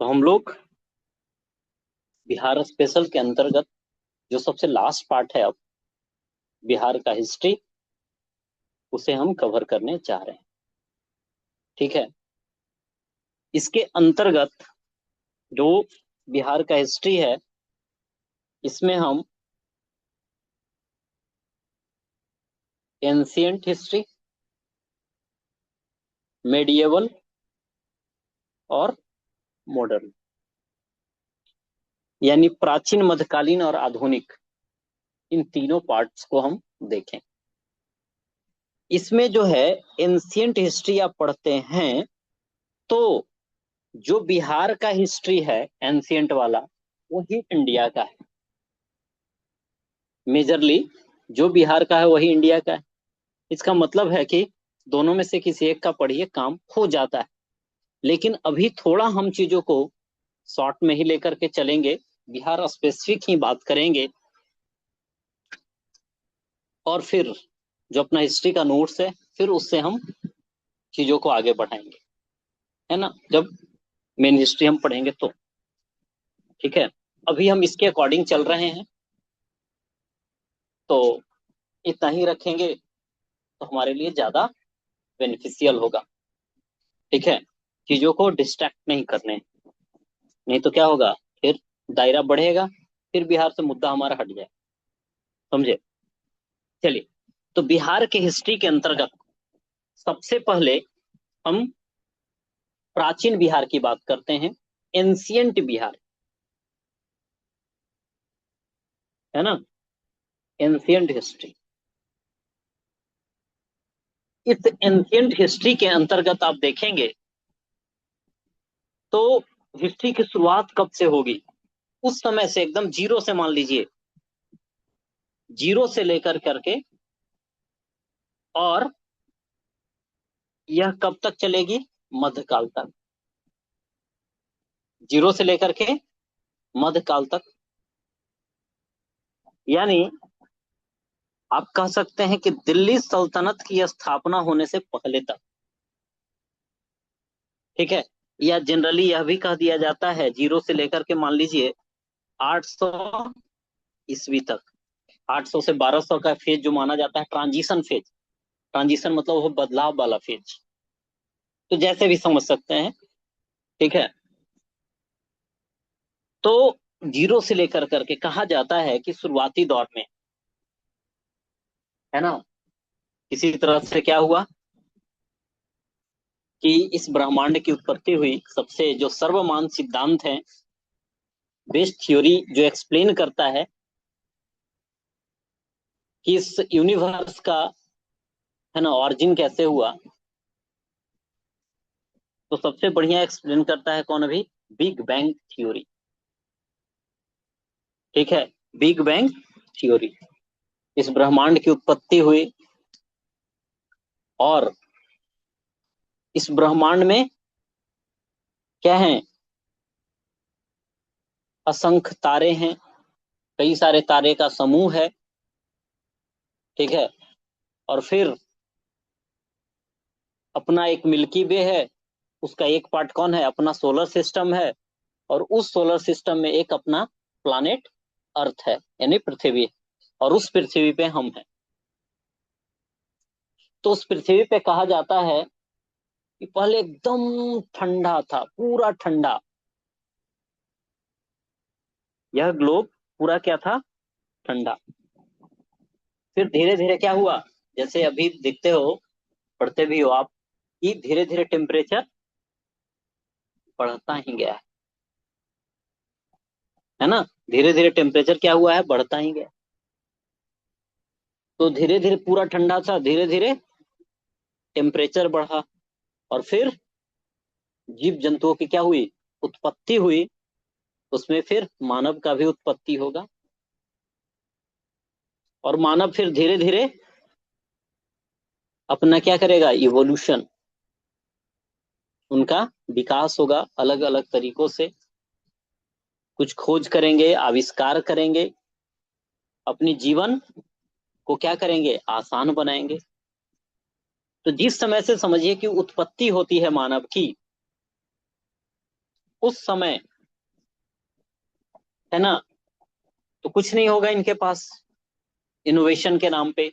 तो हम लोग बिहार स्पेशल के अंतर्गत जो सबसे लास्ट पार्ट है अब बिहार का हिस्ट्री, उसे हम कवर करने जा रहे हैं। ठीक है। इसके अंतर्गत जो बिहार का हिस्ट्री है, इसमें हम एंशियंट हिस्ट्री, मेडिएवल और मॉडर्न, यानी प्राचीन, मध्यकालीन और आधुनिक, इन तीनों पार्ट्स को हम देखें। इसमें जो है एंशियंट हिस्ट्री आप पढ़ते हैं तो जो बिहार का हिस्ट्री है एंशियंट वाला, वही इंडिया का है। मेजरली जो बिहार का है वही इंडिया का है। इसका मतलब है कि दोनों में से किसी एक का पढ़िए, काम हो जाता है। लेकिन अभी थोड़ा हम चीजों को शॉर्ट में ही लेकर के चलेंगे, बिहार स्पेसिफिक ही बात करेंगे, और फिर जो अपना हिस्ट्री का नोट्स है फिर उससे हम चीजों को आगे बढ़ाएंगे, है ना, जब मेन हिस्ट्री हम पढ़ेंगे तो। ठीक है। अभी हम इसके अकॉर्डिंग चल रहे हैं, तो इतना ही रखेंगे तो हमारे लिए ज्यादा बेनिफिशियल होगा। ठीक है। चीजों को डिस्ट्रैक्ट नहीं करने, नहीं तो क्या होगा, फिर दायरा बढ़ेगा, फिर बिहार से मुद्दा हमारा हट जाए। समझे। चलिए, तो बिहार के हिस्ट्री के अंतर्गत सबसे पहले हम प्राचीन बिहार की बात करते हैं, एंशियंट बिहार, है ना, एंशियंट हिस्ट्री। इस एंशियंट हिस्ट्री के अंतर्गत आप देखेंगे तो हिस्ट्री की शुरुआत कब से होगी, उस समय से, एकदम जीरो से, मान लीजिए जीरो से लेकर करके, और यह कब तक चलेगी, मध्यकाल तक। जीरो से लेकर के मध्यकाल तक, यानी आप कह सकते हैं कि दिल्ली सल्तनत की स्थापना होने से पहले तक। ठीक है। या जनरली यह भी कह दिया जाता है, जीरो से लेकर के मान लीजिए 800 ईस्वी तक, 800 से 1200 का फेज जो माना जाता है ट्रांजिशन फेज। ट्रांजिशन मतलब वो बदलाव वाला फेज, तो जैसे भी समझ सकते हैं। ठीक है। तो जीरो से लेकर करके कहा जाता है कि शुरुआती दौर में, है ना, किसी तरह से क्या हुआ कि इस ब्रह्मांड की उत्पत्ति हुई। सबसे जो सर्वमान सिद्धांत है, बेस्ट थ्योरी, जो एक्सप्लेन करता है कि इस यूनिवर्स का, है ना, ऑरिजिन कैसे हुआ, तो सबसे बढ़िया एक्सप्लेन करता है कौन, अभी, बिग बैंग थ्योरी। ठीक है। बिग बैंग थ्योरी, इस ब्रह्मांड की उत्पत्ति हुई और इस ब्रह्मांड में क्या है, असंख्य तारे हैं, कई सारे तारे का समूह है। ठीक है। और फिर अपना एक मिल्की वे है, उसका एक पार्ट कौन है, अपना सोलर सिस्टम है, और उस सोलर सिस्टम में एक अपना प्लानेट अर्थ है, यानी पृथ्वी, और उस पृथ्वी पे हम हैं। तो उस पृथ्वी पे कहा जाता है कि पहले एकदम ठंडा था, पूरा ठंडा, यह ग्लोब पूरा क्या था, ठंडा। फिर धीरे धीरे क्या हुआ, जैसे अभी दिखते हो, पढ़ते भी हो आप, कि धीरे धीरे टेम्परेचर बढ़ता ही गया है ना, धीरे धीरे टेम्परेचर क्या हुआ है, बढ़ता ही गया। तो धीरे धीरे पूरा ठंडा था, धीरे धीरे टेम्परेचर बढ़ा, और फिर जीव जंतुओं की क्या हुई, उत्पत्ति हुई। उसमें फिर मानव का भी उत्पत्ति होगा, और मानव फिर धीरे धीरे अपना क्या करेगा, इवोल्यूशन, उनका विकास होगा अलग अलग तरीकों से, कुछ खोज करेंगे, आविष्कार करेंगे, अपनी जीवन को क्या करेंगे, आसान बनाएंगे। तो जिस समय से समझिए कि उत्पत्ति होती है मानव की, उस समय, है ना, तो कुछ नहीं होगा इनके पास इनोवेशन के नाम पे।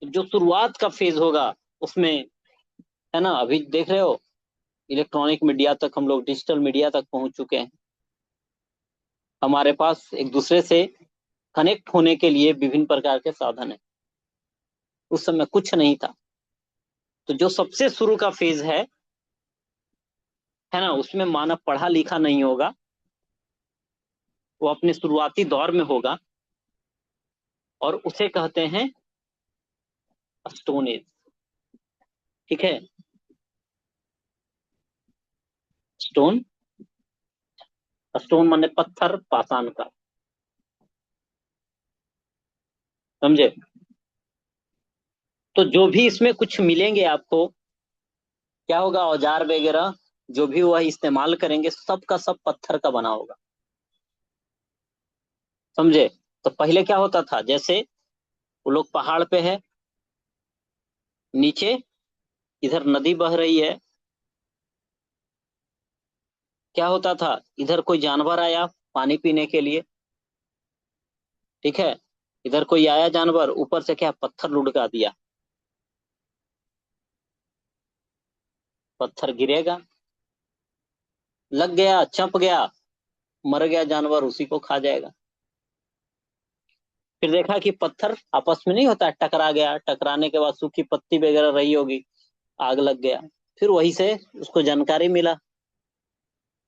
जो शुरुआत का फेज होगा उसमें, है ना, अभी देख रहे हो इलेक्ट्रॉनिक मीडिया तक हम लोग, डिजिटल मीडिया तक पहुंच चुके हैं। हमारे पास एक दूसरे से कनेक्ट होने के लिए विभिन्न प्रकार के साधन है। उस समय कुछ नहीं था। तो जो सबसे शुरू का फेज है ना, उसमें मानव पढ़ा लिखा नहीं होगा, वो अपने शुरुआती दौर में होगा, और उसे कहते हैं स्टोन एज। ठीक है, स्टोन, स्टोन माने पत्थर, पाषाण का, समझे। तो जो भी इसमें कुछ मिलेंगे आपको, क्या होगा, औजार वगैरह जो भी वह इस्तेमाल करेंगे, सब का सब पत्थर का बना होगा, समझे। तो पहले क्या होता था, जैसे वो लोग पहाड़ पे है, नीचे इधर नदी बह रही है, क्या होता था, इधर कोई जानवर आया पानी पीने के लिए, ठीक है, इधर कोई आया जानवर, ऊपर से क्या पत्थर लुढ़का दिया, पत्थर गिरेगा, लग गया, चंप गया, मर गया जानवर, उसी को खा जाएगा। फिर देखा कि पत्थर आपस में नहीं होता है, टकरा गया, टकराने के बाद सूखी पत्ती वगैरह रही होगी, आग लग गया। फिर वहीं से उसको जानकारी मिला,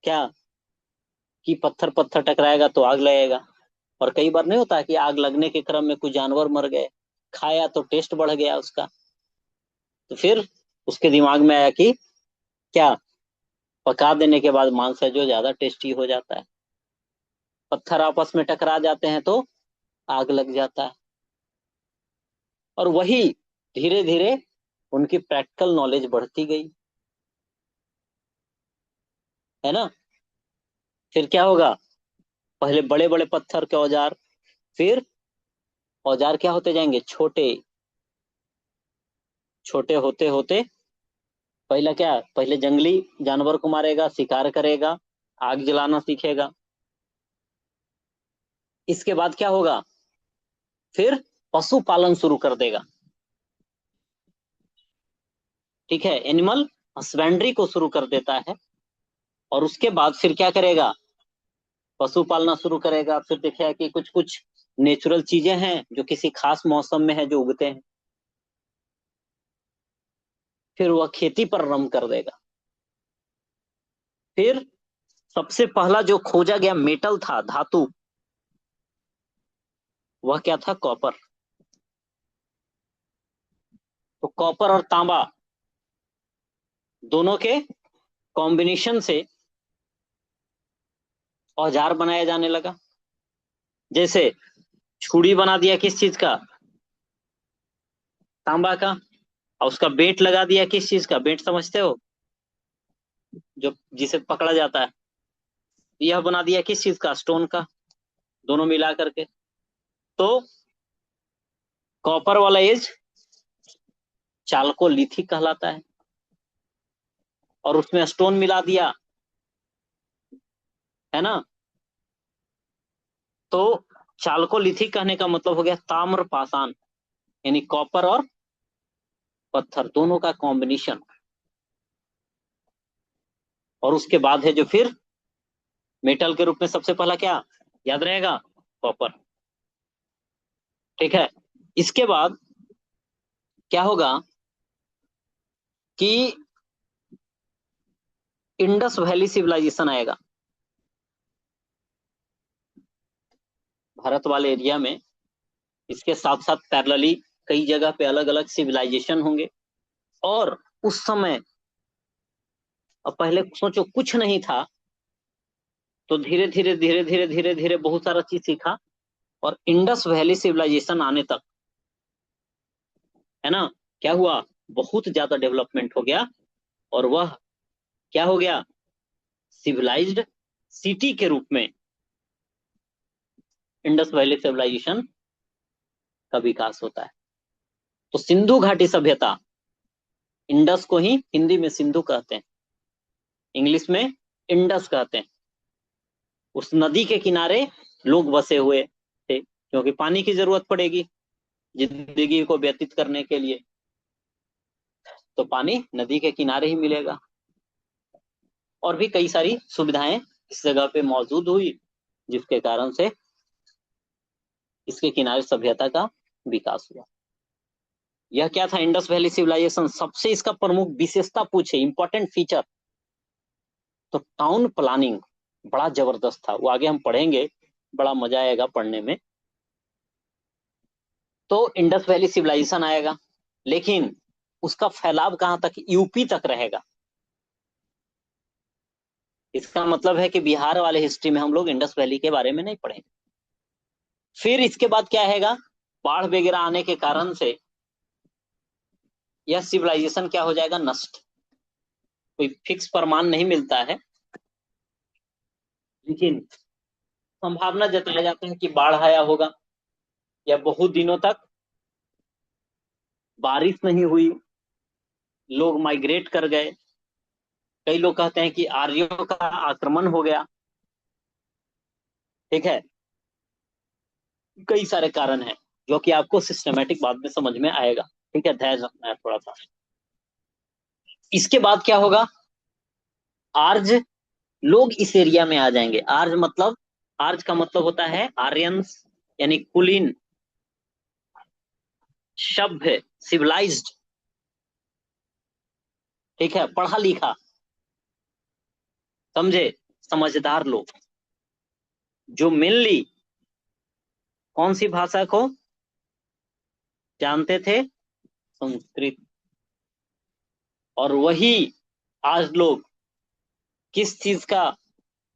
क्या, कि पत्थर पत्थर टकराएगा तो आग लगेगा। और कई बार नहीं होता है कि आग लगने के क्रम में कुछ जानवर मर गए, खाया तो टेस्ट बढ़ गया उसका। तो फिर उसके दिमाग में आया कि क्या, पका देने के बाद मांस है जो ज्यादा टेस्टी हो जाता है, पत्थर आपस में टकरा जाते हैं तो आग लग जाता है। और वही धीरे धीरे उनकी प्रैक्टिकल नॉलेज बढ़ती गई, है ना। फिर क्या होगा, पहले बड़े बड़े पत्थर के औजार, फिर औजार क्या होते जाएंगे, छोटे, छोटे होते होते, पहला क्या, पहले जंगली जानवर को मारेगा, शिकार करेगा, आग जलाना सीखेगा। इसके बाद क्या होगा, फिर पशुपालन शुरू कर देगा, ठीक है, एनिमल हस्बेंड्री को शुरू कर देता है। और उसके बाद फिर क्या करेगा, पशु पालना शुरू करेगा। फिर देखिए कि कुछ कुछ नेचुरल चीजें हैं जो किसी खास मौसम में है जो उगते हैं, फिर वह खेती पर रम कर देगा। फिर सबसे पहला जो खोजा गया मेटल था, धातु, वह क्या था, कॉपर। तो कॉपर और तांबा दोनों के कॉम्बिनेशन से औजार बनाया जाने लगा। जैसे छुरी बना दिया किस चीज का, तांबा का, और उसका बेट लगा दिया किस चीज का, बेट समझते हो, जो जिसे पकड़ा जाता है, यह बना दिया किस चीज का, स्टोन का, दोनों मिला करके। तो कॉपर वाला एज चाल्कोलिथिक कहलाता है, और उसमें स्टोन मिला दिया, है ना। तो चाल्कोलिथिक कहने का मतलब हो गया ताम्र पाषाण, यानी कॉपर और पत्थर दोनों का कॉम्बिनेशन। और उसके बाद है जो फिर मेटल के रूप में सबसे पहला क्या, याद रहेगा, कॉपर, ठीक है। इसके बाद क्या होगा कि इंडस वैली सिविलाइजेशन आएगा भारत वाले एरिया में। इसके साथ साथ पैरेलली कई जगह पे अलग अलग सिविलाइजेशन होंगे। और उस समय, अब पहले सोचो कुछ नहीं था, तो धीरे धीरे धीरे धीरे धीरे धीरे बहुत सारा चीज सीखा, और इंडस वैली सिविलाइजेशन आने तक, है ना, क्या हुआ, बहुत ज्यादा डेवलपमेंट हो गया। और वह क्या हो गया, सिविलाइज्ड सिटी के रूप में इंडस वैली सिविलाइजेशन का विकास होता है। तो सिंधु घाटी सभ्यता, इंडस को ही हिंदी में सिंधु कहते हैं, इंग्लिश में इंडस कहते हैं। उस नदी के किनारे लोग बसे हुए थे, क्योंकि पानी की जरूरत पड़ेगी जिंदगी को व्यतीत करने के लिए, तो पानी नदी के किनारे ही मिलेगा। और भी कई सारी सुविधाएं इस जगह पे मौजूद हुई, जिसके कारण से इसके किनारे सभ्यता का विकास हुआ। यह क्या था, इंडस वैली सिविलाइजेशन। सबसे इसका प्रमुख विशेषता पूछे, इंपॉर्टेंट फीचर, तो टाउन प्लानिंग बड़ा जबरदस्त था। वो आगे हम पढ़ेंगे, बड़ा मजा आएगा पढ़ने में। तो इंडस वैली सिविलाइजेशन आएगा, लेकिन उसका फैलाव कहां तक, यूपी तक रहेगा। इसका मतलब है कि बिहार वाले हिस्ट्री में हम लोग इंडस वैली के बारे में नहीं पढ़ेंगे। फिर इसके बाद क्या हैगा, बाढ़ वगैरह आने के कारण से यह सिविलाइजेशन क्या हो जाएगा, नष्ट। कोई फिक्स प्रमाण नहीं मिलता है, लेकिन संभावना जताया जाता है कि बाढ़ आया होगा, या बहुत दिनों तक बारिश नहीं हुई, लोग माइग्रेट कर गए। कई लोग कहते हैं कि आर्यों का आक्रमण हो गया। ठीक है, कई सारे कारण हैं जो कि आपको सिस्टमेटिक बाद में समझ में आएगा। ठीक है, धैर्य रखना है थोड़ा सा। इसके बाद क्या होगा, आर्ज लोग इस एरिया में आ जाएंगे। आर्ज मतलब, आर्ज का मतलब होता है आर्यंस, यानी कुलीन, सभ्य, सिविलाइज्ड। ठीक है, पढ़ा लिखा, समझे, समझदार लोग, जो मेनली कौन सी भाषा को जानते थे, संस्कृत। और वही आज लोग किस चीज का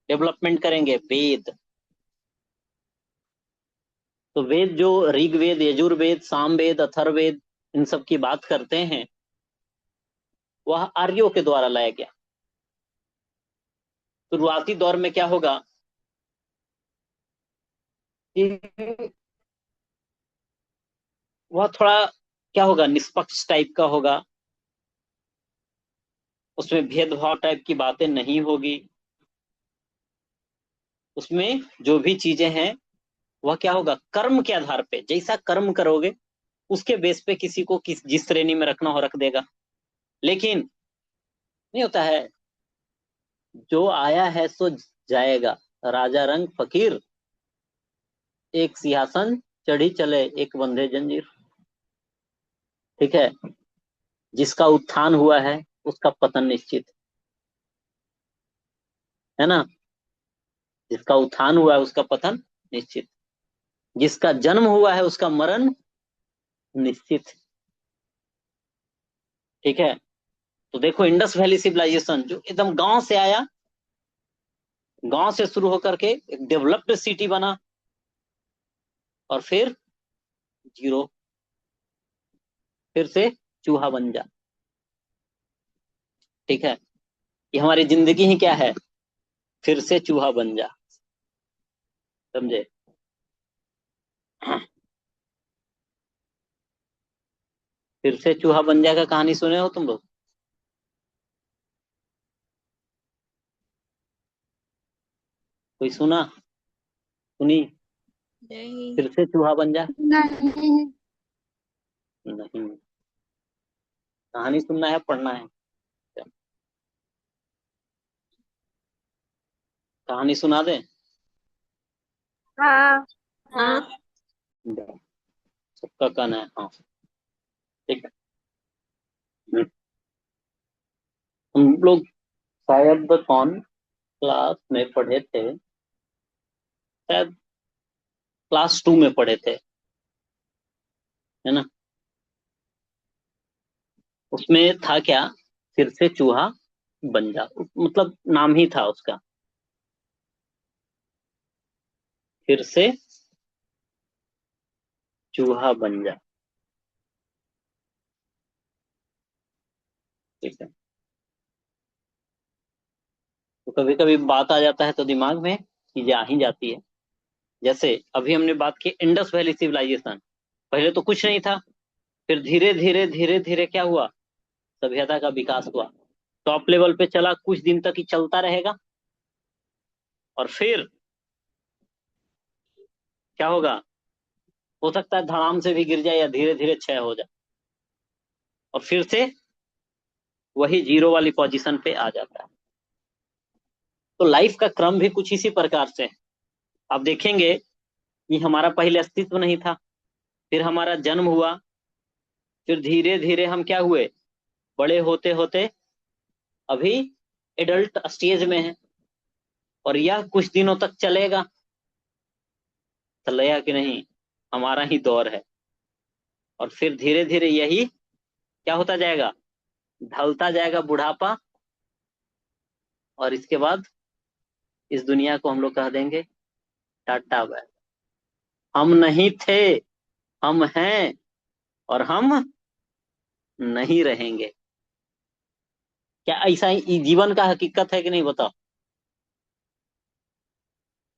डेवलपमेंट करेंगे, वेद। तो वेद जो ऋग्वेद, यजुर्वेद, सामवेद, अथर्ववेद, इन सब की बात करते हैं, वह आर्यों के द्वारा लाया गया। शुरुआती दौर में क्या होगा कि वह थोड़ा क्या होगा, निष्पक्ष टाइप का होगा, उसमें भेदभाव टाइप की बातें नहीं होगी। उसमें जो भी चीजें हैं वह क्या होगा, कर्म के आधार पे, जैसा कर्म करोगे उसके बेस पे किसी को किस जिस श्रेणी में रखना हो रख देगा। लेकिन नहीं होता है, जो आया है सो जाएगा, राजा रंग फकीर, एक सिंहासन चढ़ी चले, एक बंधे जंजीर। ठीक है, जिसका उत्थान हुआ है उसका पतन निश्चित है ना। जिसका उत्थान हुआ है उसका पतन निश्चित, जिसका जन्म हुआ है उसका मरण निश्चित। ठीक है, तो देखो इंडस वैली सिविलाइजेशन जो एकदम गांव से आया, गांव से शुरू होकर के एक डेवलप्ड सिटी बना, और फिर जीरो, फिर से चूहा बन जा। ठीक है, ये हमारी जिंदगी ही क्या है, फिर से चूहा बन जा, समझे। फिर से चूहा बन जा का कहानी सुने हो तुम लोग, कोई सुना, सुनी, नहीं। फिर से चूहा बन जा। नहीं। नहीं, कहानी सुनना है, पढ़ना है। कहानी सुना दे। हाँ। हाँ। सबका कहना है हाँ। ठीक है, हम लोग शायद कौन क्लास में पढ़े थे, शायद क्लास 2 में पढ़े थे, है ना। उसमें था क्या, फिर से चूहा बन जा, मतलब नाम ही था उसका, फिर से चूहा बन जा। ठीक है, तो कभी कभी बात आ जाता है तो दिमाग में चीजें आ ही जाती है। जैसे अभी हमने बात की इंडस वैली सिविलाइजेशन, पहले तो कुछ नहीं था, फिर धीरे धीरे धीरे धीरे क्या हुआ, सभ्यता का विकास हुआ। टॉप लेवल पे चला, कुछ दिन तक ही चलता रहेगा, और फिर क्या होगा, हो सकता है धड़ाम से भी गिर जाए या धीरे धीरे क्षय हो जाए, और फिर से वही जीरो वाली पोजीशन पे आ जाता है। तो लाइफ का क्रम भी कुछ इसी प्रकार से है। आप देखेंगे कि हमारा पहले अस्तित्व नहीं था, फिर हमारा जन्म हुआ, फिर धीरे धीरे हम क्या हुए, बड़े होते होते अभी एडल्ट स्टेज में है, और यह कुछ दिनों तक चलेगा, चलेगा कि नहीं, हमारा ही दौर है। और फिर धीरे धीरे यही क्या होता जाएगा, ढलता जाएगा बुढ़ापा, और इसके बाद इस दुनिया को हम लोग कह देंगे टाटा बाय। हम नहीं थे, हम हैं, और हम नहीं रहेंगे। क्या ऐसा ही जीवन का हकीकत है कि नहीं, बताओ।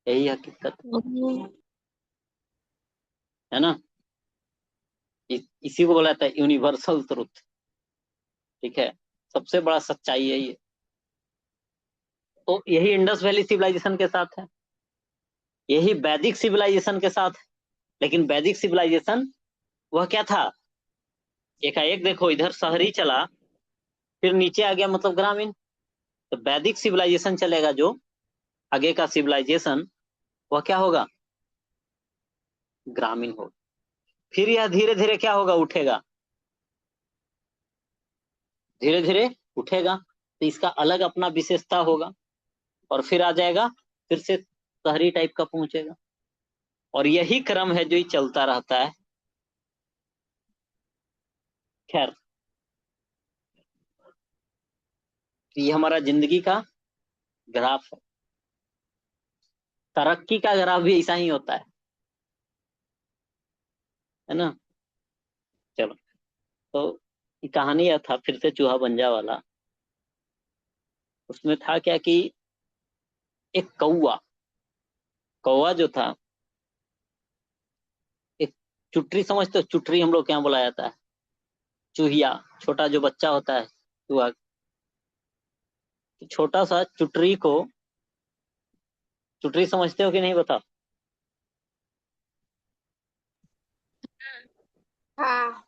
यही हकीकत है ना। इसी को बोला जाता है यूनिवर्सल ट्रुथ। ठीक है, सबसे बड़ा सच्चाई है ये। तो यही इंडस वैली सिविलाइजेशन के साथ है, यही वैदिक सिविलाइजेशन के साथ है। लेकिन वैदिक सिविलाइजेशन वह क्या था, एकाएक देखो इधर शहरी चला, फिर नीचे आ गया, मतलब ग्रामीण। तो वैदिक सिविलाइजेशन चलेगा जो आगे का सिविलाइजेशन, वह क्या होगा, ग्रामीण होगा। फिर यह धीरे धीरे क्या होगा, उठेगा, धीरे धीरे उठेगा, तो इसका अलग अपना विशेषता होगा, और फिर आ जाएगा, फिर से शहरी टाइप का पहुंचेगा, और यही क्रम है जो ही चलता रहता है। खैर, ये हमारा जिंदगी का ग्राफ है। तरक्की का ग्राफ भी ऐसा ही होता है ना। चलो, तो ये कहानी यह था, फिर से चूहा बन जा वाला। उसमें था क्या कि एक कौवा, कौवा जो था, एक चुटरी, समझते हो चुटरी, हम लोग क्या बोला जाता है, चूहिया, छोटा जो बच्चा होता है चूहा, तो छोटा सा चुटरी को, चुटरी समझते हो कि नहीं, बताओ। हाँ।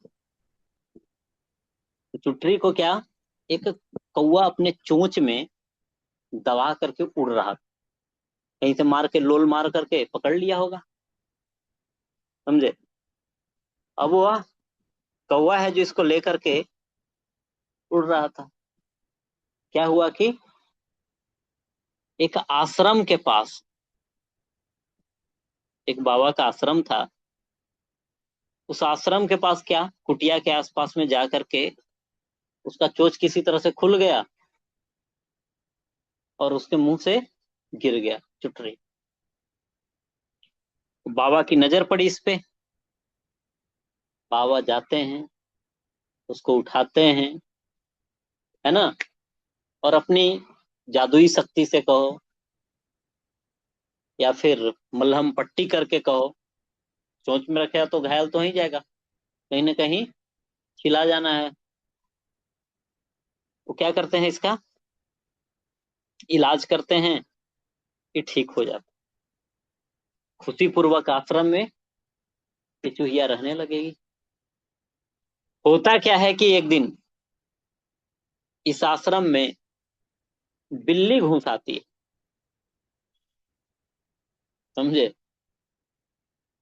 तो चुटरी को क्या, एक कौवा अपने चोंच में दबा करके उड़ रहा था, कहीं से मार के, लोल मार करके पकड़ लिया होगा, समझे। अब वह कौवा है जो इसको लेकर के उड़ रहा था। क्या हुआ कि एक आश्रम के पास, एक बाबा का आश्रम था, उस आश्रम के पास क्या, कुटिया के आसपास में जा करके उसका चोंच किसी तरह से खुल गया, और उसके मुंह से गिर गया चुटरी। बाबा की नजर पड़ी इस पे, बाबा जाते हैं, उसको उठाते हैं, है ना, और अपनी जादुई शक्ति से कहो, या फिर मलहम पट्टी करके कहो, चोंच में रखे तो घायल तो ही जाएगा, कहीं ना कहीं छिला जाना है। वो क्या करते हैं, इसका इलाज करते हैं कि ठीक हो जाता, खुशी पूर्वक आश्रम में ये चूहिया रहने लगेगी। होता क्या है कि एक दिन इस आश्रम में बिल्ली घुस आती है, समझे।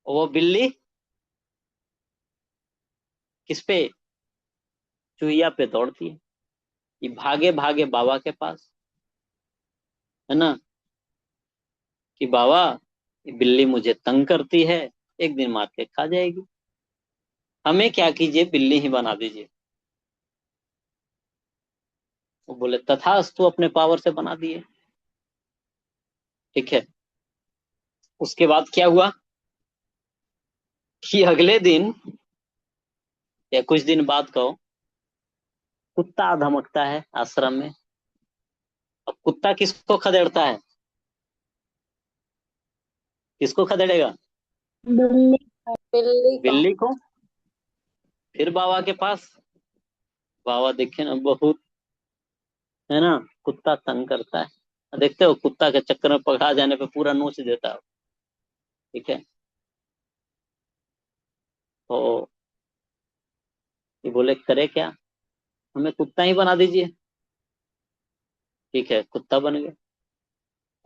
वो बिल्ली किस पे, चूहिया पे दौड़ती है, ये भागे भागे बाबा के पास, है ना, कि बाबा ये बिल्ली मुझे तंग करती है, एक दिन मार के खा जाएगी, हमें क्या कीजिए, बिल्ली ही बना दीजिए। वो बोले तथास्तु, अपने पावर से बना दिए। ठीक है, उसके बाद क्या हुआ कि अगले दिन या कुछ दिन बाद कहो, कुत्ता धमकता है आश्रम में। अब कुत्ता किसको खदेड़ता है, किसको खदेड़ेगा, बिल्ली। बिल्ली को। बिल्ली को। फिर बाबा के पास, बाबा देखे ना, बहुत है ना। कुत्ता तंग करता है, देखते हो कुत्ता के चक्कर में पकड़ा जाने पे पूरा नोच देता है। ठीक है। तो ये बोले करे क्या, हमें कुत्ता ही बना दीजिए। ठीक है, कुत्ता बन गया।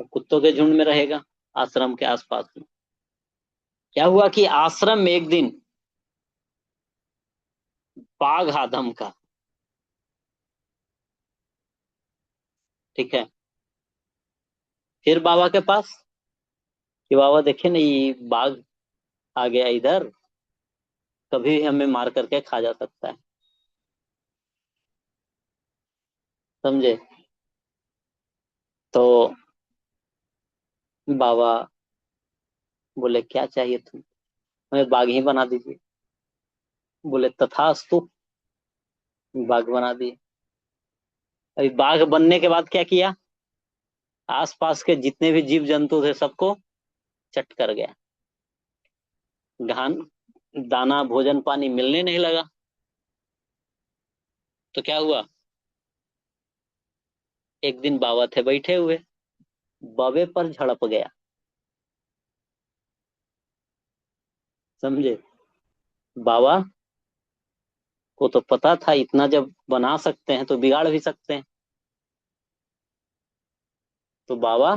तो कुत्तों के झुंड में रहेगा आश्रम के आसपास में। क्या हुआ कि आश्रम में एक दिन बाघ आदम का। ठीक है। फिर बाबा के पास कि बाबा देखे ना ये बाघ आ गया इधर, कभी हमें मार करके खा जा सकता है। समझे। तो बाबा बोले क्या चाहिए तुम, हमें बाघ ही बना दीजिए। बोले तथास्तु, बाघ बना दिए। अभी बाघ बनने के बाद क्या किया, आसपास के जितने भी जीव जंतु थे सबको चट कर गया। घान दाना भोजन पानी मिलने नहीं लगा। तो क्या हुआ, एक दिन बाबा थे बैठे हुए, बाबे पर झड़प गया। समझे। बाबा को तो पता था इतना जब बना सकते हैं तो बिगाड़ भी सकते हैं। तो बाबा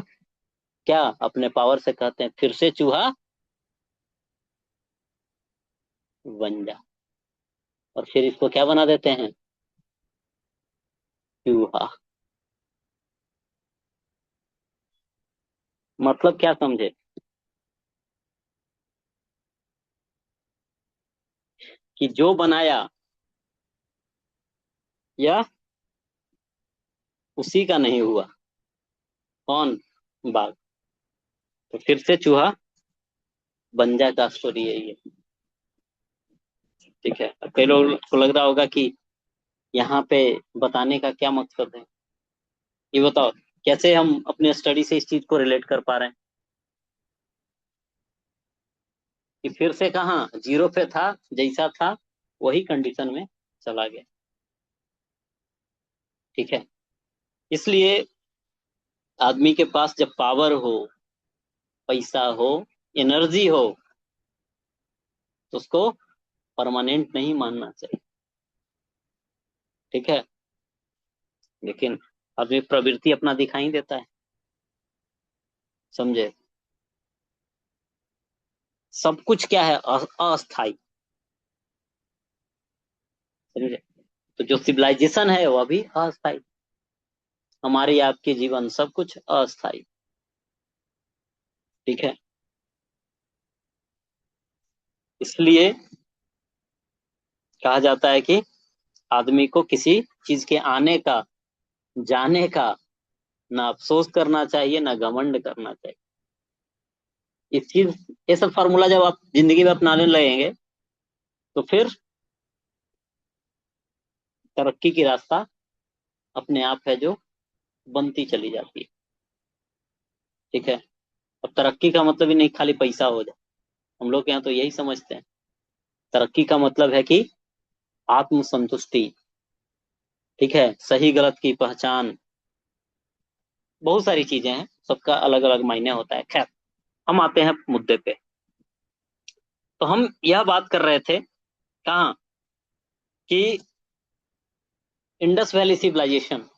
क्या अपने पावर से कहते हैं फिर से चूहा बन जा, और फिर इसको क्या बना देते हैं, चूहा। मतलब क्या समझे, कि जो बनाया या उसी का नहीं हुआ। कौन, बाघ। तो फिर से चूहा बन जा का स्टोरी है ये। ठीक है, अब कई लोग को लग रहा होगा कि यहाँ पे बताने का क्या मकसद है। ये बताओ कैसे हम अपने स्टडी से इस चीज को रिलेट कर पा रहे हैं, कि फिर से कहाँ जीरो पे था, जैसा था वही कंडीशन में चला गया। ठीक है। इसलिए आदमी के पास जब पावर हो, पैसा हो, एनर्जी हो, तो उसको परमानेंट नहीं मानना चाहिए। ठीक है। लेकिन आदमी प्रवृत्ति अपना दिखाई देता है। समझे। सब कुछ क्या है, अस्थाई। समझे। तो जो सिविलाइजेशन है वह भी अस्थाई, हमारी आपके जीवन सब कुछ अस्थाई। ठीक है। इसलिए कहा जाता है कि आदमी को किसी चीज के आने का, जाने का ना अफसोस करना चाहिए ना घमंड करना चाहिए। इस चीज, ये सब फार्मूला जब आप जिंदगी में अपनाने लगेंगे तो फिर तरक्की की रास्ता अपने आप है जो बनती चली जाती है। ठीक है। अब तरक्की का मतलब ही नहीं खाली पैसा हो जाए, हम लोग यहाँ तो यही समझते हैं। तरक्की का मतलब है कि आत्मसंतुष्टि। ठीक है, सही गलत की पहचान, बहुत सारी चीजें हैं, सबका अलग अलग मायने होता है। खैर, हम आते हैं मुद्दे पे। तो हम यह बात कर रहे थे कहाँ, कि इंडस वैली सिविलाइजेशन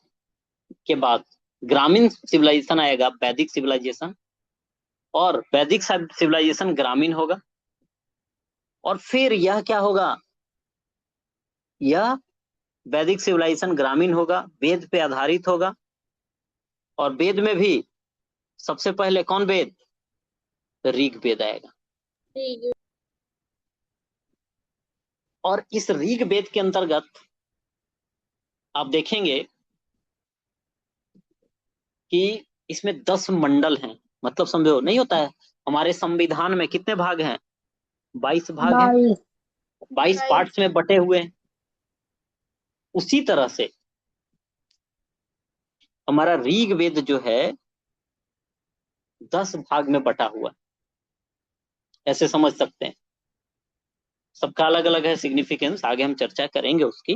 के बाद ग्रामीण सिविलाइजेशन आएगा, वैदिक सिविलाइजेशन। और वैदिक सिविलाइजेशन ग्रामीण होगा, और फिर यह क्या होगा, यह वैदिक सिविलाइजेशन ग्रामीण होगा, वेद पे आधारित होगा। और वेद में भी सबसे पहले कौन वेद, ऋग वेद आएगा। ठीक। और इस ऋग वेद के अंतर्गत आप देखेंगे कि इसमें 10 मंडल हैं। मतलब समझो, नहीं होता है हमारे संविधान में कितने भाग हैं, 22 भाग हैं, 22। 22 पार्ट्स में बटे हुए हैं। उसी तरह से हमारा ऋग वेद जो है 10 भाग में बटा हुआ है, ऐसे समझ सकते हैं। सबका अलग अलग है सिग्निफिकेंस, आगे हम चर्चा करेंगे उसकी।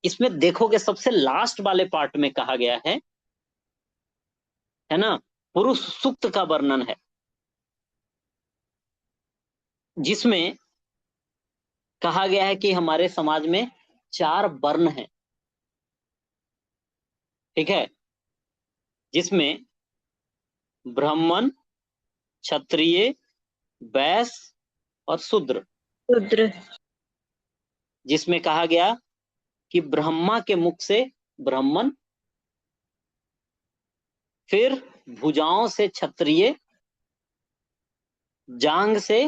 इसमें देखोगे सबसे लास्ट वाले पार्ट में कहा गया है ना, पुरुष सूक्त का वर्णन है, जिसमें कहा गया है कि हमारे समाज में 4 वर्ण हैं। ठीक है, जिसमें ब्राह्मण, क्षत्रिय, वैश्य और शूद्र। रुद्र। जिसमें कहा गया कि ब्रह्मा के मुख से ब्राह्मण, फिर भुजाओं से क्षत्रिय, जांग से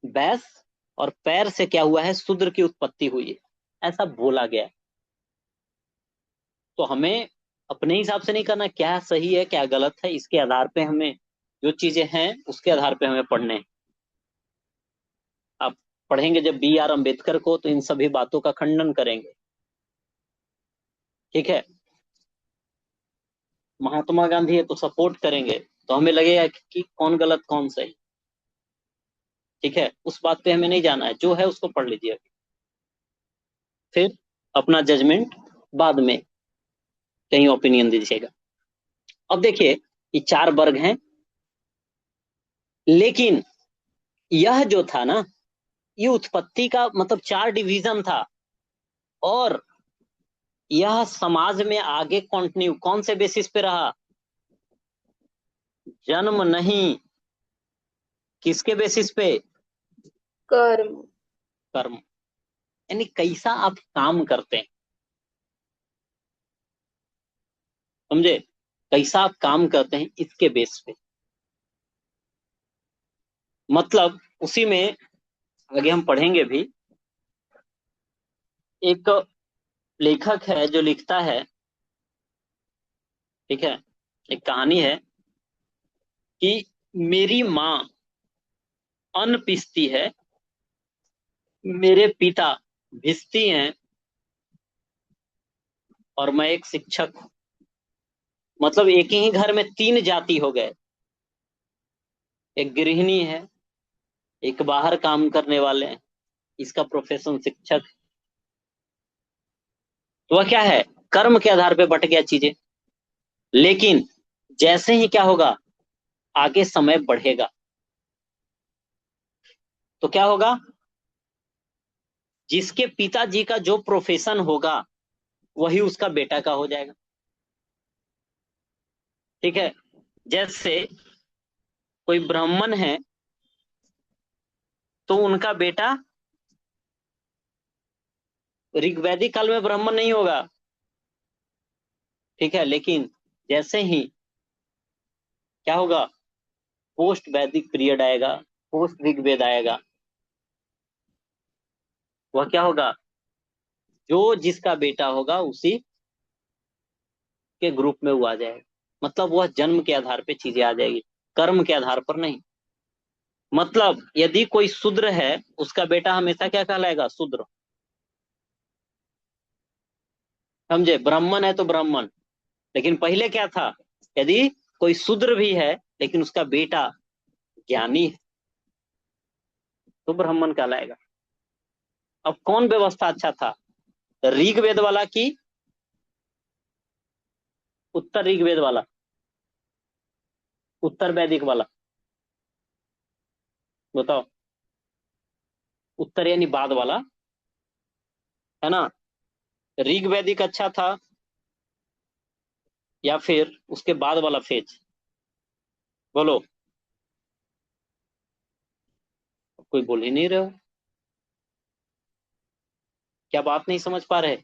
वैश्य और पैर से क्या हुआ है, शूद्र की उत्पत्ति हुई है, ऐसा बोला गया है। तो हमें अपने हिसाब से नहीं करना क्या सही है क्या गलत है, इसके आधार पे हमें जो चीजें हैं उसके आधार पे हमें पढ़ने हैं। आप पढ़ेंगे जब B.R. अम्बेडकर को तो इन सभी बातों का खंडन करेंगे। ठीक है, महात्मा गांधी है तो सपोर्ट करेंगे, तो हमें लगेगा कि कौन गलत कौन सही। ठीक है, उस बात पे हमें नहीं जाना है, जो है उसको पढ़ लीजिए, फिर अपना जजमेंट बाद में कहीं ओपिनियन दीजिएगा। अब देखिए, ये 4 वर्ग हैं, लेकिन यह जो था ना, ये उत्पत्ति का मतलब 4 डिवीजन था, और यह समाज में आगे कंटिन्यू कौन से बेसिस पे रहा, जन्म नहीं, किसके बेसिस पे, कर्म। कर्म, यानी कैसा आप काम करते हैं, समझे, कैसा आप काम करते हैं इसके बेस पे। मतलब उसी में आगे हम पढ़ेंगे भी, एक लेखक है जो लिखता है, ठीक है, एक कहानी है कि मेरी माँ अन्न पीसती है, मेरे पिता भिजती हैं, और मैं एक शिक्षक हूं। मतलब एक ही घर में 3 जाति हो गए, एक गृहिणी है, एक बाहर काम करने वाले हैं, इसका प्रोफेशन शिक्षक। तो वह क्या है, कर्म के आधार पे बट गया चीजें। लेकिन जैसे ही क्या होगा, आगे समय बढ़ेगा तो क्या होगा, जिसके पिताजी का जो प्रोफेशन होगा वही उसका बेटा का हो जाएगा। ठीक है, जैसे कोई ब्राह्मण है तो उनका बेटा ऋग्वैदिक काल में ब्राह्मण नहीं होगा। ठीक है, लेकिन जैसे ही क्या होगा, पोस्ट वैदिक पीरियड आएगा, पोस्ट ऋग्वेद आएगा, वह क्या होगा, जो जिसका बेटा होगा उसी के ग्रुप में वो आ जाएगा। मतलब वह जन्म के आधार पे चीजें आ जाएगी, कर्म के आधार पर नहीं। मतलब यदि कोई शूद्र है, उसका बेटा हमेशा क्या कहलाएगा, शूद्र। समझे, ब्राह्मण है तो ब्राह्मण। लेकिन पहले क्या था, यदि कोई शूद्र भी है लेकिन उसका बेटा ज्ञानी है तो ब्राह्मण कहलाएगा। अब कौन व्यवस्था अच्छा था, ऋग्वेद वाला की उत्तर ऋग्वेद वाला, उत्तर वैदिक वाला, बताओ। उत्तर यानी बाद वाला, है ना, ऋग्वैदिक अच्छा था या फिर उसके बाद वाला फेज, बोलो। कोई बोल ही नहीं रहे हो, क्या बात नहीं समझ पा रहे,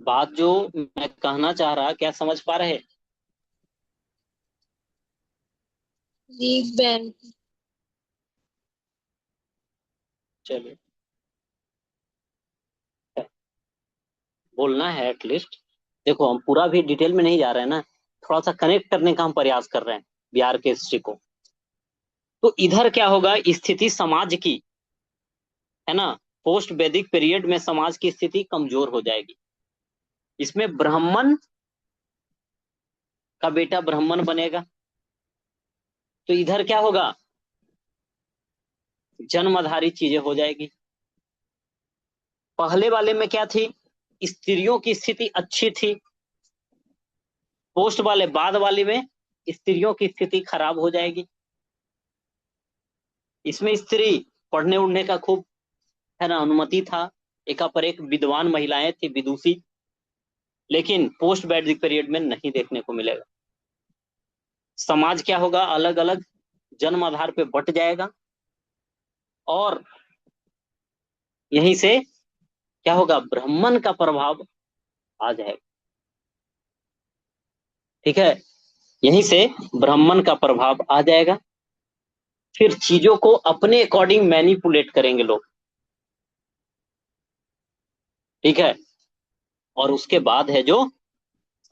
बात जो मैं कहना चाह रहा, क्या समझ पा रहे। Rig ban. चलिए, बोलना है एटलीस्ट। देखो, हम पूरा भी डिटेल में नहीं जा रहे हैं ना, थोड़ा सा कनेक्ट करने का हम प्रयास कर रहे हैं बिहार के हिस्ट्री को। तो इधर क्या होगा, स्थिति समाज की, है ना, पोस्ट वैदिक पीरियड में समाज की स्थिति कमजोर हो जाएगी। इसमें ब्राह्मण का बेटा ब्राह्मण बनेगा, तो इधर क्या होगा, जन्म आधारित चीजें हो जाएगी। पहले वाले में क्या थी, स्त्रियों की स्थिति अच्छी थी। पोस्ट वाले, बाद वाले में स्त्रियों की स्थिति खराब हो जाएगी। इसमें स्त्री पढ़ने उड़ने का खूब, है ना, अनुमति था, एका पर एक विद्वान महिलाएं थी, विदुषी। लेकिन पोस्ट वैदिक पीरियड में नहीं देखने को मिलेगा। समाज क्या होगा, अलग अलग जन्म आधार पे बट जाएगा, और यहीं से क्या होगा, ब्राह्मण का प्रभाव आ जाएगा। ठीक है, यहीं से ब्राह्मण का प्रभाव आ जाएगा। फिर चीजों को अपने अकॉर्डिंग मैनिपुलेट करेंगे लोग। ठीक है, और उसके बाद है जो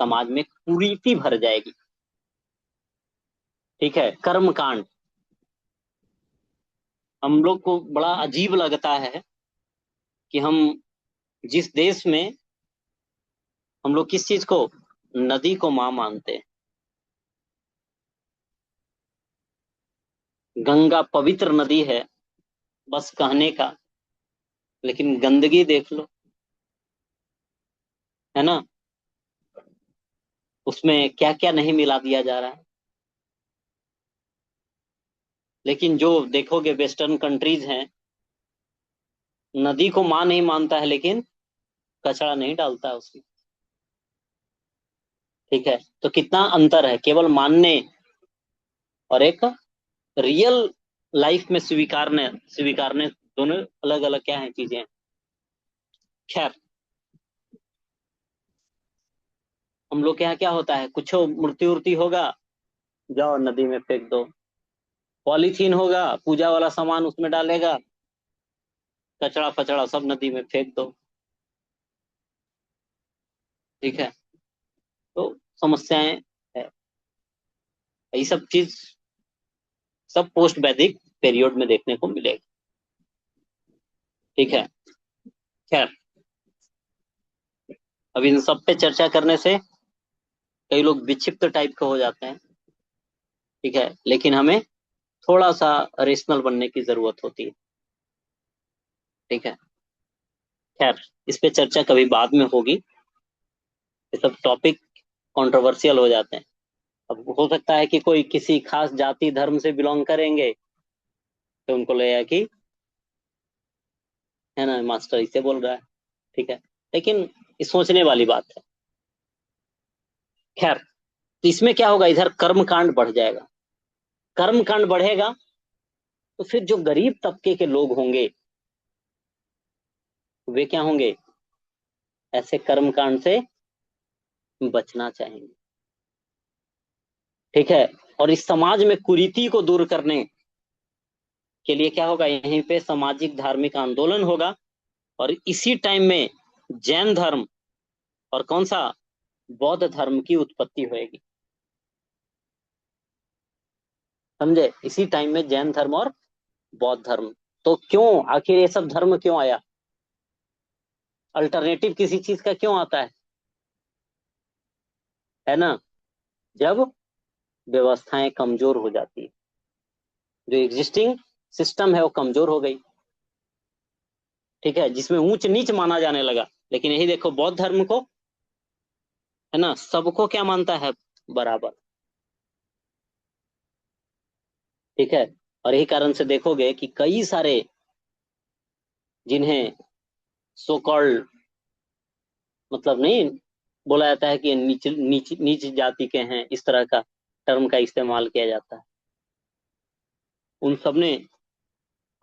समाज में कुरीति भर जाएगी। ठीक है, कर्म कांड हम लोग को बड़ा अजीब लगता है कि हम जिस देश में हम लोग किस चीज को, नदी को मां मानते हैं। गंगा पवित्र नदी है बस कहने का, लेकिन गंदगी देख लो, है ना, उसमें क्या क्या नहीं मिला दिया जा रहा है। लेकिन जो देखोगे वेस्टर्न कंट्रीज हैं, नदी को मां नहीं मानता है लेकिन कचरा नहीं डालता है उसमें। ठीक है, तो कितना अंतर है केवल मानने और एक रियल लाइफ में स्वीकारने दोनों अलग अलग क्या है चीजें। खैर, हम लोग के यहाँ क्या होता है, कुछ मूर्ति उर्ति होगा, जाओ नदी में फेंक दो। पॉलीथीन होगा, पूजा वाला सामान उसमें डालेगा, कचड़ा फचड़ा सब नदी में फेंक दो। ठीक है, तो समस्याएं है, ये सब चीज सब पोस्ट वैदिक पीरियड में देखने को मिलेगी। ठीक है, खैर, अब इन सब पे चर्चा करने से कई लोग विक्षिप्त टाइप के हो जाते हैं। ठीक है, लेकिन हमें थोड़ा सा रेशनल बनने की जरूरत होती है। ठीक है, खैर, इस पे चर्चा कभी बाद में होगी। ये सब टॉपिक कंट्रोवर्शियल हो जाते हैं। अब हो सकता है कि कोई किसी खास जाति धर्म से बिलोंग करेंगे, तो उनको लगेगा कि, है ना, मास्टर इसे बोल रहा है। ठीक है, लेकिन ये सोचने वाली बात है। खैर, तो इसमें क्या होगा, इधर कर्म कांड बढ़ जाएगा। कर्म कांड बढ़ेगा तो फिर जो गरीब तबके के लोग होंगे, वे क्या होंगे, ऐसे कर्म कांड से बचना चाहेंगे। ठीक है, और इस समाज में कुरीति को दूर करने के लिए क्या होगा, यहीं पे सामाजिक धार्मिक आंदोलन होगा। और इसी टाइम में जैन धर्म और कौन सा, बौद्ध धर्म की उत्पत्ति होगी। समझे, इसी टाइम में जैन धर्म और बौद्ध धर्म। तो क्यों, आखिर ये सब धर्म क्यों आया, अल्टरनेटिव किसी चीज का क्यों आता है ना, जब व्यवस्थाएं कमजोर हो जाती है, जो एग्जिस्टिंग सिस्टम है वो कमजोर हो गई। ठीक है, जिसमें ऊंच नीच माना जाने लगा। लेकिन यही देखो बौद्ध धर्म को, है ना, सबको क्या मानता है, बराबर। ठीक है, और यही कारण से देखोगे कि कई सारे जिन्हें सो कॉल्ड, मतलब नहीं बोला जाता है कि नीच नीच नीच जाति के हैं, इस तरह का टर्म का इस्तेमाल किया जाता है, उन सब ने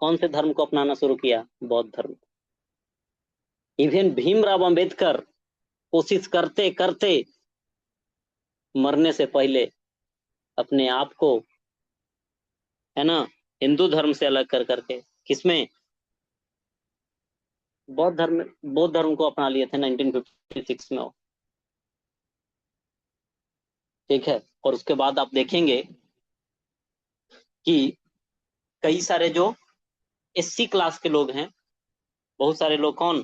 कौन से धर्म को अपनाना शुरू किया, बौद्ध धर्म। इवन भीमराव अंबेडकर कोशिश करते करते मरने से पहले अपने आप को, है ना, हिंदू धर्म से अलग कर करके किसमें, बौद्ध धर्म को अपना लिए थे 1956 में वो। ठीक है, और उसके बाद आप देखेंगे कि कई सारे जो एससी क्लास के लोग हैं, बहुत सारे लोग कौन,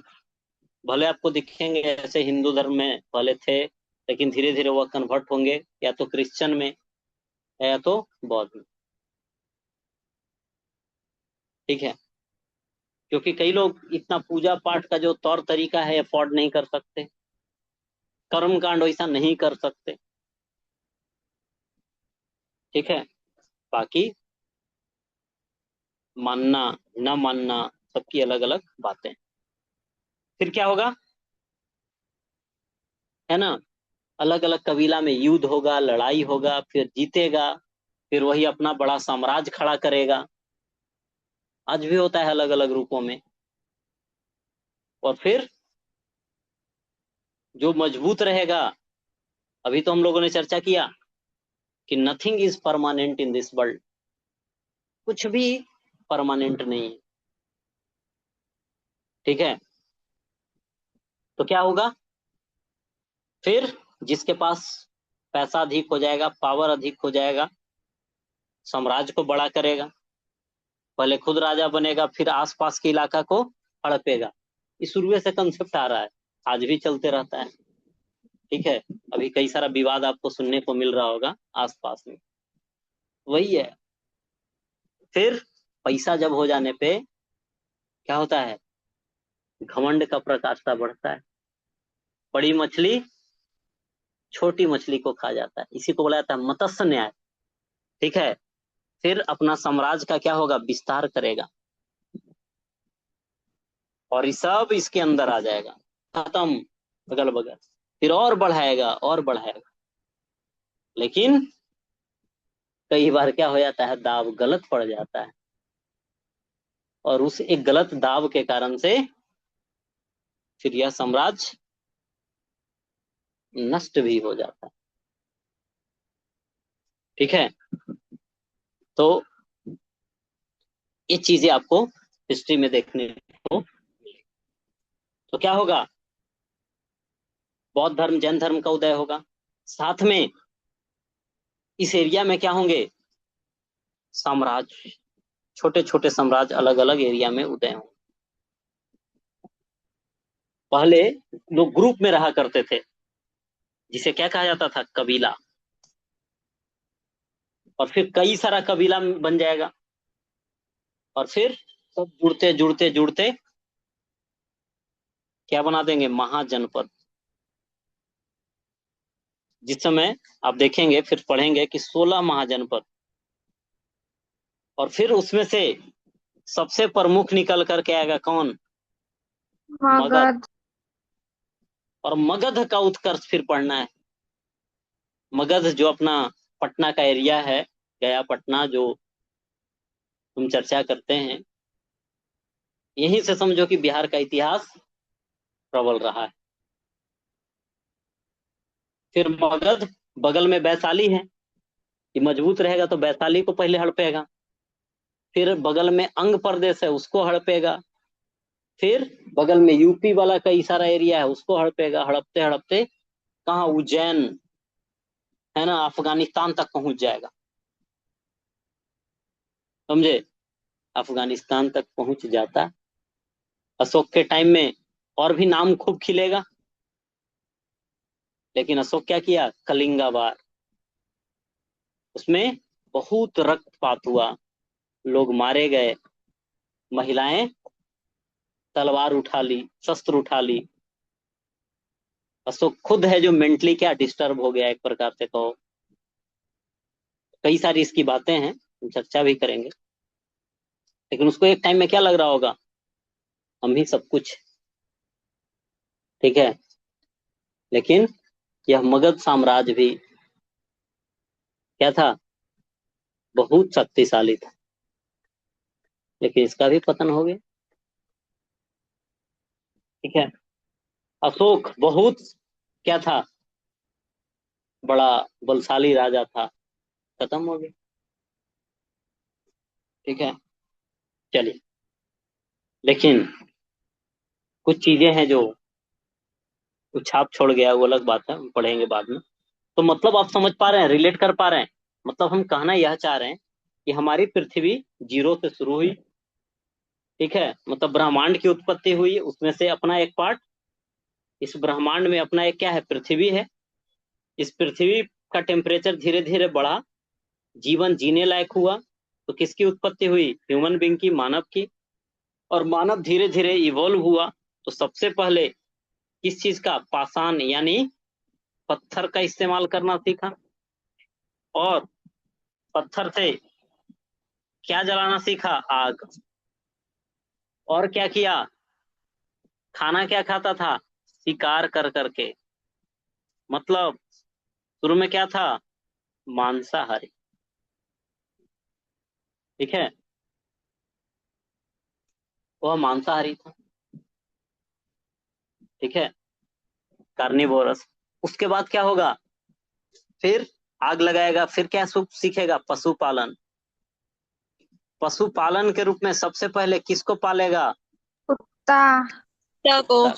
भले आपको दिखेंगे ऐसे हिंदू धर्म में भले थे, लेकिन धीरे धीरे वह कन्वर्ट होंगे या तो क्रिश्चियन में या तो बौद्ध में। ठीक है, क्योंकि कई लोग इतना पूजा पाठ का जो तौर तरीका है अफोर्ड नहीं कर सकते, कर्म कांड वैसा नहीं कर सकते। ठीक है, बाकी मानना न मानना सबकी अलग अलग बातें। फिर क्या होगा, है ना, अलग अलग कबीला में युद्ध होगा, लड़ाई होगा, फिर जीतेगा, फिर वही अपना बड़ा साम्राज्य खड़ा करेगा। आज भी होता है अलग अलग रूपों में। और फिर जो मजबूत रहेगा, अभी तो हम लोगों ने चर्चा किया कि nothing is permanent in this world, कुछ भी परमानेंट नहीं है। ठीक है, तो क्या होगा फिर, जिसके पास पैसा अधिक हो जाएगा, पावर अधिक हो जाएगा, साम्राज्य को बड़ा करेगा, पहले खुद राजा बनेगा, फिर आसपास के इलाका को हड़पेगा। इस शुरू से कंसेप्ट आ रहा है, आज भी चलते रहता है। ठीक है, अभी कई सारा विवाद आपको सुनने को मिल रहा होगा आसपास में, वही है। फिर पैसा जब हो जाने पे क्या होता है, घमंड का प्रकाशता बढ़ता है, बड़ी मछली छोटी मछली को खा जाता है, इसी को बोला जाता है मत्स्य न्याय। ठीक है, फिर अपना साम्राज्य का क्या होगा, विस्तार करेगा, और ये सब इसके अंदर आ जाएगा, खत्म, अगल बगल, फिर और बढ़ाएगा और बढ़ाएगा। लेकिन कई बार क्या हो जाता है, दाव गलत पड़ जाता है, और उस एक गलत दाव के कारण से फिर यह साम्राज्य नष्ट भी हो जाता है। ठीक है, तो ये चीजें आपको हिस्ट्री में देखने को मिलेगी। तो क्या होगा, बौद्ध धर्म जैन धर्म का उदय होगा, साथ में इस एरिया में क्या होंगे, साम्राज्य, छोटे छोटे साम्राज्य अलग अलग एरिया में उदय होंगे। पहले लोग ग्रुप में रहा करते थे, जिसे क्या कहा जाता था, कबीला, और फिर कई सारा कबीला बन जाएगा, और फिर सब जुड़ते जुड़ते जुड़ते क्या बना देंगे, महाजनपद। जिस समय आप देखेंगे, फिर पढ़ेंगे कि 16 महाजनपद, और फिर उसमें से सबसे प्रमुख निकल करके आएगा कौन, मगध। मगध। और मगध का उत्कर्ष फिर पढ़ना है। मगध जो अपना पटना का एरिया है, गया पटना जो तुम चर्चा करते हैं, यहीं से समझो कि बिहार का इतिहास प्रबल रहा है। फिर मगध, बगल में वैशाली है, कि मजबूत रहेगा तो वैशाली को पहले हड़पेगा, फिर बगल में अंग प्रदेश है उसको हड़पेगा, फिर बगल में यूपी वाला कई सारा एरिया है उसको हड़पेगा, हड़पते हड़पते कहाँ, उज्जैन, है ना, अफगानिस्तान तक पहुंच जाएगा। समझे, अफगानिस्तान तक पहुंच जाता। अशोक के टाइम में और भी नाम खूब खिलेगा, लेकिन अशोक क्या किया, कलिंगा वार, उसमें बहुत रक्तपात हुआ, लोग मारे गए, महिलाएं तलवार उठा ली, शस्त्र उठा ली। अशोक खुद है जो मेंटली क्या डिस्टर्ब हो गया एक प्रकार से, तो कई सारी इसकी बातें हैं, हम चर्चा भी करेंगे। लेकिन उसको एक टाइम में क्या लग रहा होगा, हम ही सब कुछ। ठीक है, लेकिन यह मगध साम्राज्य भी क्या था, बहुत शक्तिशाली था, लेकिन इसका भी पतन हो गया। ठीक है, अशोक बहुत क्या था, बड़ा बलशाली राजा था, खत्म हो गया। ठीक है, चलिए, लेकिन कुछ चीजें हैं जो कुछ छाप छोड़ गया, वो अलग बात है, हम पढ़ेंगे बाद में। तो मतलब आप समझ पा रहे हैं, रिलेट कर पा रहे हैं, मतलब हम कहना यह चाह रहे हैं कि हमारी पृथ्वी जीरो से शुरू हुई। ठीक है, मतलब ब्रह्मांड की उत्पत्ति हुई, उसमें से अपना एक पार्ट, इस ब्रह्मांड में अपना एक क्या है, पृथ्वी है। इस पृथ्वी का टेम्परेचर धीरे धीरे बढ़ा, जीवन जीने लायक हुआ, तो किसकी उत्पत्ति हुई? ह्यूमन बीइंग की, मानव की। और मानव धीरे धीरे इवॉल्व हुआ, तो सबसे पहले किस चीज का? पाषाण यानी पत्थर का इस्तेमाल करना सीखा। और पत्थर से क्या जलाना सीखा? आग। और क्या किया? खाना क्या खाता था? शिकार कर करके। मतलब शुरू में क्या था? मांसाहारी। ठीक है, वह मांसाहारी था। ठीक है, कार्निवोरस। उसके बाद क्या होगा? फिर आग लगाएगा, फिर क्या सीखेगा? पशुपालन। पशुपालन के रूप में सबसे पहले किसको पालेगा? कुत्ता। को। कुत्ता।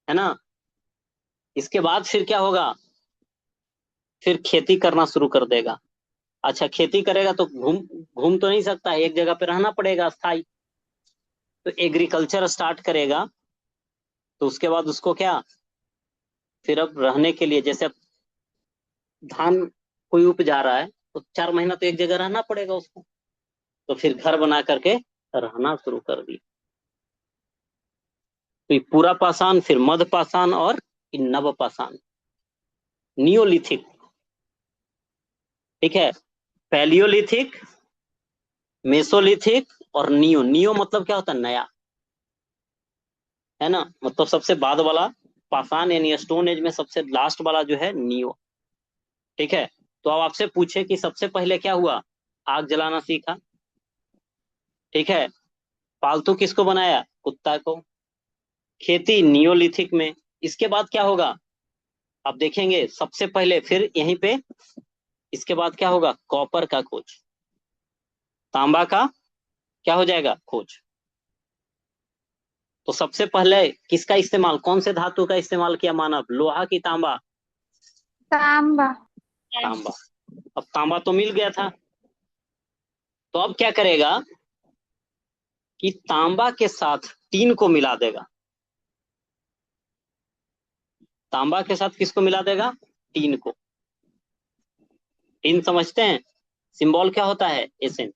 है ना? इसके बाद फिर क्या होगा? फिर खेती करना शुरू कर देगा। अच्छा, खेती करेगा तो घूम घूम तो नहीं सकता, एक जगह पे रहना पड़ेगा स्थायी। तो एग्रीकल्चर स्टार्ट करेगा। तो उसके बाद उसको क्या? फिर अब रहने के लिए, जैसे अब धान कोई उपजा रहा है, तो 4 महीना तो एक जगह रहना पड़ेगा उसको। तो फिर घर बना करके रहना शुरू कर दी। तो ये पूरा पाषाण, फिर मध्य पाषाण, और नव पाषाण, नियोलिथिक। ठीक है, पैलियोलिथिक, मेसोलिथिक और नियो। नियो मतलब क्या होता है? नया। है ना? मतलब सबसे बाद वाला पाषाण यानी स्टोन एज में सबसे लास्ट वाला जो है नियो। ठीक है, तो अब आपसे पूछे कि सबसे पहले क्या हुआ? आग जलाना सीखा। ठीक है, पालतू किसको बनाया? कुत्ता को। खेती नियोलिथिक में। इसके बाद क्या होगा? आप देखेंगे सबसे पहले फिर यहीं पे, इसके बाद क्या होगा? कॉपर का खोज, तांबा का क्या हो जाएगा? खोज। तो सबसे पहले किसका इस्तेमाल, कौन से धातु का इस्तेमाल किया मानव? लोहा की तांबा? तांबा। तांबा। अब तांबा तो मिल गया था, तो अब क्या करेगा कि तांबा के साथ टीन को मिला देगा। तांबा के साथ किसको मिला देगा? टीन को। टीन समझते हैं? सिंबल क्या होता है? एसएन।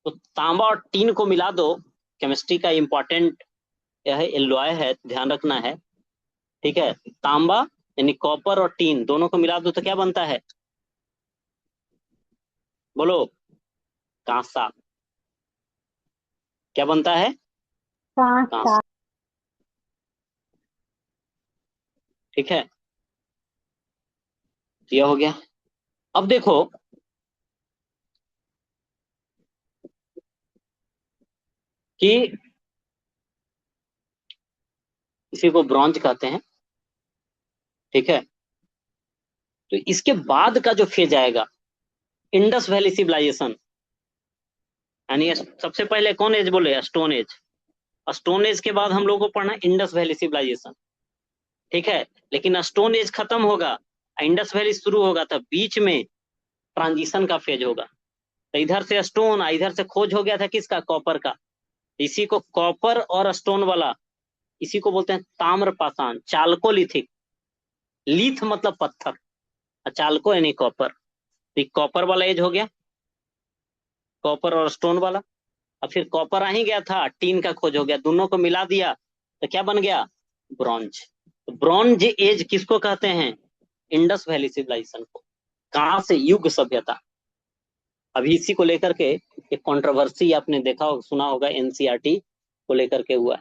तो तांबा और टीन को मिला दो। केमिस्ट्री का इंपॉर्टेंट यह एलॉय है, ध्यान रखना है। ठीक है, तांबा यानी कॉपर और टीन दोनों को मिला दो तो क्या बनता है? बोलो। कांसा। क्या बनता है? कांसा। कांसा। ठीक है, ये हो गया। अब देखो कि इसी को ब्रॉन्ज कहते हैं। ठीक है, तो इसके बाद का जो फेज आएगा, इंडस वैली सिविलाइजेशन। यानी सबसे पहले कौन एज बोले? Stone age. स्टोन एज के बाद हम लोगों को पढ़ना इंडस वैली सिविलाइजेशन। ठीक है, लेकिन स्टोन एज खत्म होगा, इंडस वैली शुरू होगा, तब बीच में ट्रांजिशन का फेज होगा। तो इधर से स्टोन, इधर से खोज हो गया था किसका? कॉपर का। इसी को कॉपर और स्टोन वाला, इसी को बोलते हैं ताम्र पाषाण, चाल्कोलिथिक। लिथ मतलब पत्थर, और चाल्को यानी कॉपर। तो कॉपर वाला एज हो गया, कॉपर और स्टोन वाला। और फिर कॉपर आ ही गया था, टीन का खोज हो गया, दोनों को मिला दिया तो क्या बन गया? ब्रॉन्ज। तो ब्रॉन्ज एज किसको कहते हैं? इंडस वैली सिविलाइजेशन को। कहां से? युग सभ्यता। अभी इसी को लेकर के एक कंट्रोवर्सी आपने देखा हो, सुना होगा, एनसीईआरटी को लेकर के हुआ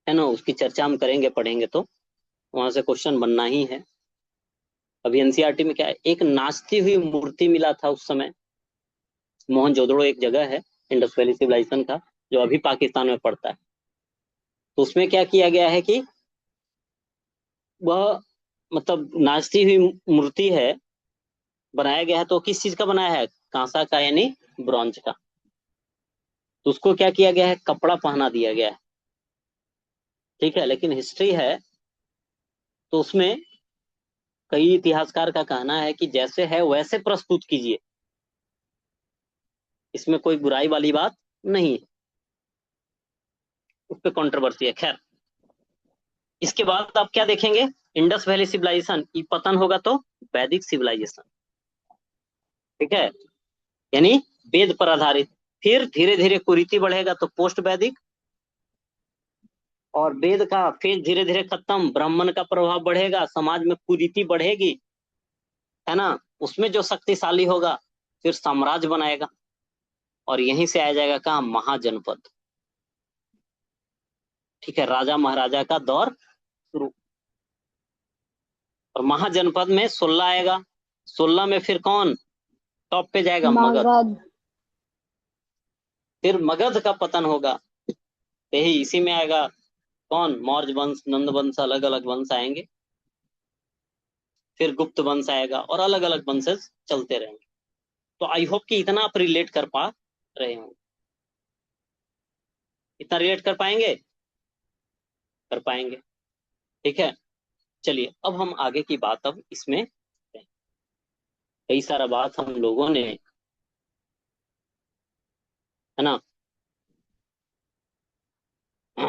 है ना? उसकी चर्चा हम करेंगे, पढ़ेंगे तो वहां से क्वेश्चन बनना ही है। अभी एनसीईआरटी में क्या है, एक नाचती हुई मूर्ति मिला था उस समय। मोहनजोदड़ो एक जगह है इंडस वैली सिविलाइजेशन का, जो अभी पाकिस्तान में पड़ता है। तो उसमें क्या किया गया है कि वह, मतलब नाचती हुई मूर्ति है, बनाया गया है, तो किस चीज का बनाया है? कांसा का यानी ब्रॉन्ज का। तो उसको क्या किया गया है? कपड़ा पहना दिया गया है। ठीक है, लेकिन हिस्ट्री है तो उसमें कई इतिहासकार का कहना है कि जैसे है वैसे प्रस्तुत कीजिए, इसमें कोई बुराई वाली बात नहीं है। उस पर कॉन्ट्रोवर्सी है। खैर, इसके बाद आप क्या देखेंगे? इंडस वैली सिविलाइजेशन, ये पतन होगा तो वैदिक सिविलाइजेशन। ठीक है, यानी वेद पर आधारित। फिर धीरे धीरे कुरीति बढ़ेगा तो पोस्ट वैदिक, और वेद का फेज धीरे धीरे खत्म, ब्राह्मण का प्रभाव बढ़ेगा, समाज में कुरीति बढ़ेगी, है ना। उसमें जो शक्तिशाली होगा फिर साम्राज्य बनाएगा, और यहीं से आ जाएगा कहाँ, महाजनपद। ठीक है, राजा महाराजा का दौर शुरू। और महाजनपद में 16 आएगा, 16 में फिर कौन टॉप पे जाएगा, मगध। मगध। फिर मगध का पतन होगा, यही इसी में आएगा कौन, मौर्य वंश, नंद वंश, अलग अलग वंश आएंगे। फिर गुप्त वंश आएगा, और अलग अलग वंशेस चलते रहेंगे। तो आई होप कि इतना आप रिलेट कर पा रहे हो। इतना रिलेट कर पाएंगे, कर पाएंगे। ठीक है, चलिए अब हम आगे की बात अब इसमें करते हैं। कई सारा बात हम लोगों ने, है ना,